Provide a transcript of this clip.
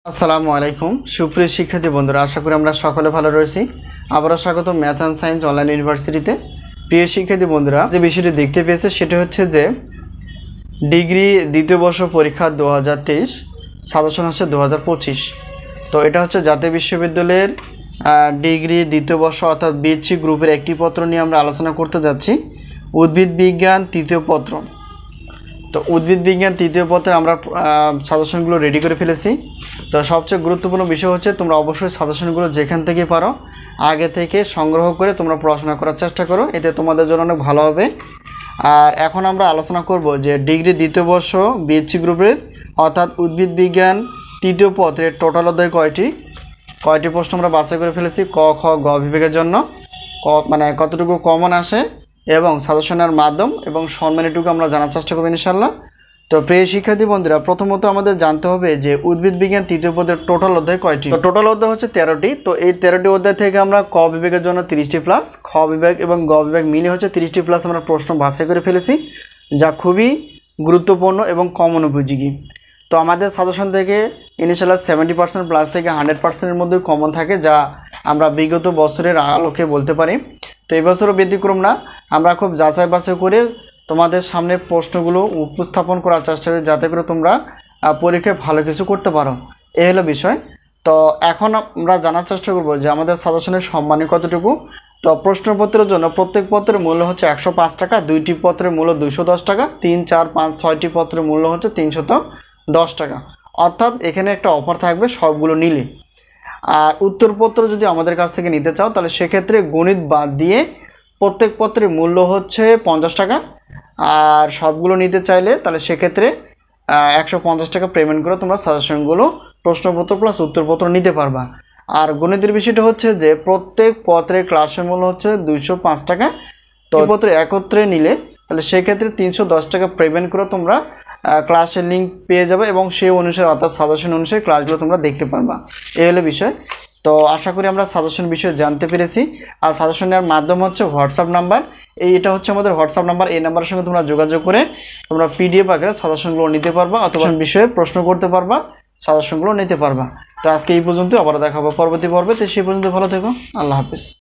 আসসালামু আলাইকুম সুপ্রিয় শিক্ষার্থী বন্ধুরা, আশা করি আমরা সকলে ভালো রয়েছি। আবারও স্বাগত ম্যাথ অ্যান্ড সায়েন্স অনলাইন ইউনিভার্সিটিতে। প্রিয় শিক্ষার্থী বন্ধুরা, যে বিষয়টি দেখতে পেয়েছে সেটা হচ্ছে যে ডিগ্রি দ্বিতীয় বর্ষ পরীক্ষা 2023 সাজেশন হচ্ছে 2025। তো এটা হচ্ছে জাতীয় বিশ্ববিদ্যালয়ের ডিগ্রি দ্বিতীয় বর্ষ অর্থাৎ বিএসসি গ্রুপের একটি পত্র নিয়ে আমরা আলোচনা করতে যাচ্ছি, উদ্ভিদ বিজ্ঞান তৃতীয় পত্র। তো উদ্ভিদ বিজ্ঞান তৃতীয় পত্রে আমরা সাজেশনগুলো রেডি করে ফেলেছি। তো সবচেয়ে গুরুত্বপূর্ণ বিষয় হচ্ছে তোমরা অবশ্যই সাজেশনগুলো যেখান থেকে পারো আগে থেকে সংগ্রহ করে তোমরা পড়াশোনা করার চেষ্টা করো, এতে তোমাদের জন্য অনেক ভালো হবে। আর এখন আমরা আলোচনা করব যে ডিগ্রি দ্বিতীয় বর্ষ বিএসসি গ্রুপের অর্থাৎ উদ্ভিদ বিজ্ঞান তৃতীয় পত্রের টোটাল অধ্যায় কয়টি প্রশ্ন আমরা বাছাই করে ফেলেছি ক খ গ বিভাগের জন্য, মানে কতটুকু কমন আসে এবং সাজেশনের মাধ্যম এবং সম্মানিটুকু আমরা জানার চেষ্টা করব ইনশাআল্লাহ। তো প্রিয় শিক্ষার্থী বন্ধুরা, প্রথমত আমাদের জানতে হবে যে উদ্ভিদ বিজ্ঞান তৃতীয় পদের টোটাল অধ্যায় কয়টি। তো টোটাল অধ্যায় হচ্ছে 13টি। তো এই 13টি অধ্যায় থেকে আমরা ক বিভাগের জন্য 30টি প্লাস, খ বিভাগ এবং গ বিভাগ মিলে হচ্ছে 30টি প্লাস আমরা প্রশ্ন বাছাই করে ফেলেছি, যা খুবই গুরুত্বপূর্ণ এবং কমন উপযোগী। তো আমাদের সাজেশন থেকে ইনশাআল্লাহ 70% প্লাস থেকে 100%-এর মধ্যে কমন থাকে, যা আমরা বিগত বছরের আলোকে বলতে পারি। তো এই বছরও ব্যতিক্রম না, আমরা খুব যাচাই বাছাই করে তোমাদের সামনে প্রশ্নগুলো উপস্থাপন করার চেষ্টা করি যাতে করে তোমরা পরীক্ষায় ভালো কিছু করতে পারো, এই হলো বিষয়। তো এখন আমরা জানার চেষ্টা করব যে আমাদের সাজেশনের সম্মানী কতটুকু। তো প্রশ্নপত্রের জন্য প্রত্যেক পত্রের মূল্য হচ্ছে 105 টাকা, 2টি পত্রের মূল্য 210 টাকা, 3, 4, 5, 6টি পত্রের মূল্য হচ্ছে 310 টাকা। অর্থাৎ এখানে একটা অফার থাকবে সবগুলো নিলে। আর উত্তরপত্র যদি আমাদের কাছ থেকে নিতে চাও তাহলে সেক্ষেত্রে গণিত বাদ দিয়ে প্রত্যেক পত্রের মূল্য হচ্ছে 50 টাকা। আর সবগুলো নিতে চাইলে তাহলে সেক্ষেত্রে 150 টাকা পেমেন্ট করে তোমরা সাজেশনগুলো প্রশ্নপত্র প্লাস উত্তরপত্র নিতে পারবা। আর গণিতের বিষয়টা হচ্ছে যে প্রত্যেক পত্রের ক্লাসের মূল্য হচ্ছে 205 টাকা। তো পত্র একত্রে নিলে তাহলে সেক্ষেত্রে 310 টাকা পেমেন্ট করে তোমরা ক্লাসের লিঙ্ক পেয়ে যাবে এবং সেই অনুসারে অর্থাৎ সাজেশন অনুসারে ক্লাসগুলো তোমরা দেখতে পারবা, এই হলো বিষয়। তো আশা করি আমরা সাজেশন বিষয়ে জানতে পেরেছি। আর সাজেশন নেওয়ার মাধ্যম হচ্ছে হোয়াটসঅ্যাপ নাম্বার, এটা হচ্ছে আমাদের হোয়াটসঅ্যাপ নাম্বার। এই নাম্বারের সঙ্গে তোমরা যোগাযোগ করে তোমরা পিডিএফ আকারে সাজেশনগুলো নিতে পারবা অথবা বিষয়ে প্রশ্ন করতে পারবা, সাজেশনগুলো নিতে পারবা। তো আজকে এই পর্যন্ত, আবার দেখা হবে পরবর্তী পর্বে। তো সেই পর্যন্ত ভালো থেকো, আল্লাহ হাফিজ।